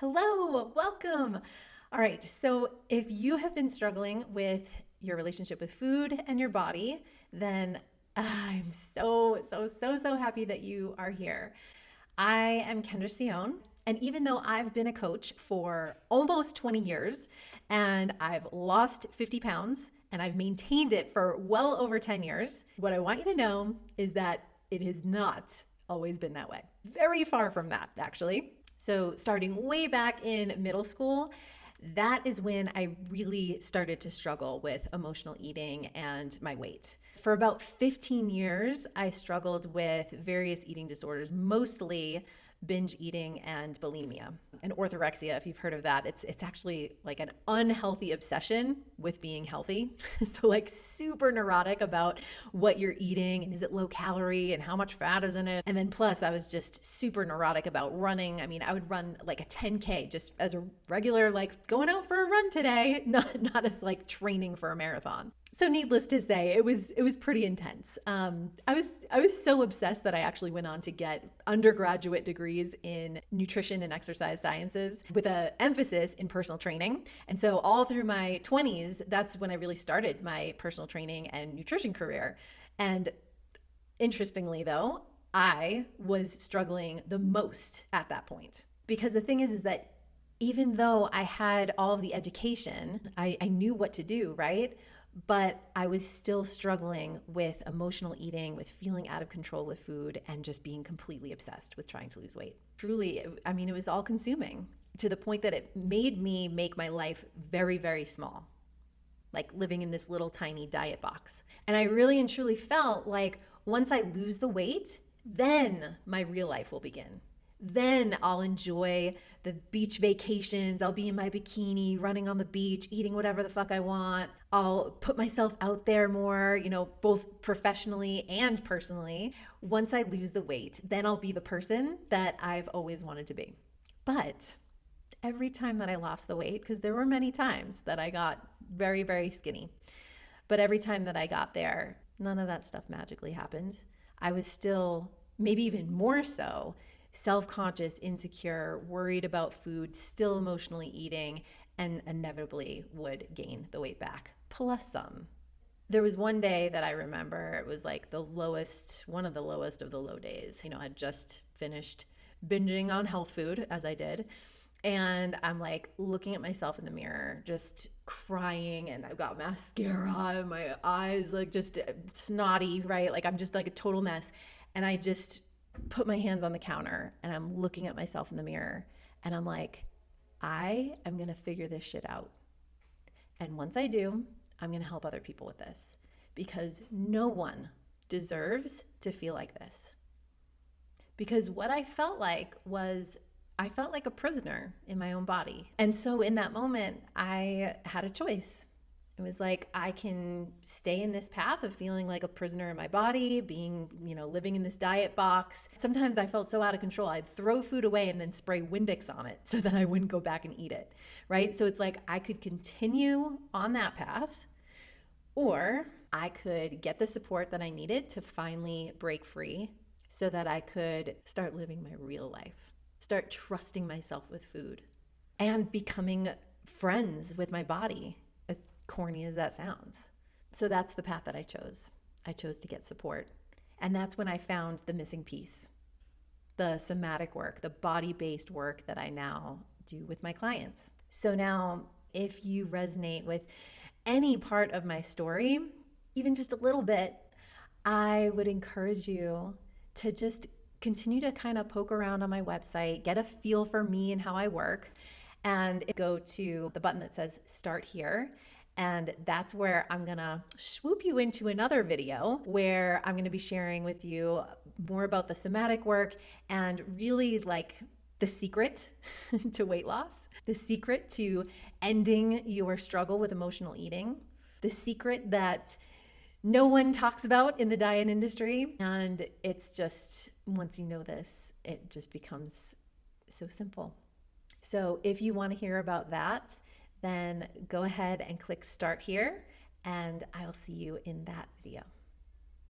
Hello, welcome. All right, so if you have been struggling with your relationship with food and your body, then I'm so happy that you are here. I am Kendra Seoane, and even though I've been a coach for almost 20 years and I've lost 50 pounds and I've maintained it for well over 10 years, what I want you to know is that it has not always been that way. Very far from that, actually. So, starting way back in middle school, that is when I really started to struggle with emotional eating and my weight. For about 15 years, I struggled with various eating disorders, mostly binge eating and bulimia and orthorexia. If you've heard of that, it's actually like an unhealthy obsession with being healthy. So like super neurotic about what you're eating and is it low calorie and how much fat is in it. And then plus I was just super neurotic about running. I mean, I would run like a 10K just as a regular like going out for a run today, not as like training for a marathon. So needless to say, it was pretty intense. I was so obsessed that I actually went on to get undergraduate degrees in nutrition and exercise sciences with an emphasis in personal training. And so all through my 20s, that's when I really started my personal training and nutrition career. And interestingly, though, I was struggling the most at that point because the thing is that even though I had all of the education, I knew what to do, right? But I was still struggling with emotional eating, with feeling out of control with food, and just being completely obsessed with trying to lose weight. Truly, I mean, it was all consuming to the point that it made me make my life very small, like living in this little tiny diet box. And I really and truly felt like once I lose the weight, then my real life will begin. Then I'll enjoy the beach vacations. I'll be in my bikini, running on the beach, eating whatever the fuck I want. I'll put myself out there more, both professionally and personally. Once I lose the weight, then I'll be the person that I've always wanted to be. But every time that I lost the weight, because there were many times that I got very skinny, but every time that I got there, none of that stuff magically happened. I was still, maybe even more so, self-conscious, insecure, worried about food, still emotionally eating, and inevitably would gain the weight back, plus some. There was one day that I remember, it was like the lowest, one of the lowest of the low days. I'd just finished binging on health food, as I did. And I'm like looking at myself in the mirror, just crying, and I've got mascara and my eyes like just snotty, right? Like I'm just like a total mess. And I just put my hands on the counter and I'm looking at myself in the mirror and I'm like, I am going to figure this shit out. And once I do, I'm going to help other people with this because no one deserves to feel like this. Because what I felt like was I felt like a prisoner in my own body. And so in that moment, I had a choice. It was like, I can stay in this path of feeling like a prisoner in my body, being, living in this diet box. Sometimes I felt so out of control, I'd throw food away and then spray Windex on it so that I wouldn't go back and eat it, right? So it's like I could continue on that path, or I could get the support that I needed to finally break free so that I could start living my real life, start trusting myself with food, and becoming friends with my body, as corny as that sounds. So that's the path that I chose. I chose to get support. And that's when I found the missing piece, the somatic work, the body-based work that I now do with my clients. So now, if you resonate with any part of my story, even just a little bit, I would encourage you to just continue to kind of poke around on my website, get a feel for me and how I work, and go to the button that says Start Here. And that's where I'm gonna swoop you into another video where I'm gonna be sharing with you more about the somatic work and really like the secret to weight loss, the secret to ending your struggle with emotional eating, the secret that no one talks about in the diet industry. And it's just, once you know this, it just becomes so simple. So if you want to hear about that, then go ahead and click Start Here, and I'll see you in that video.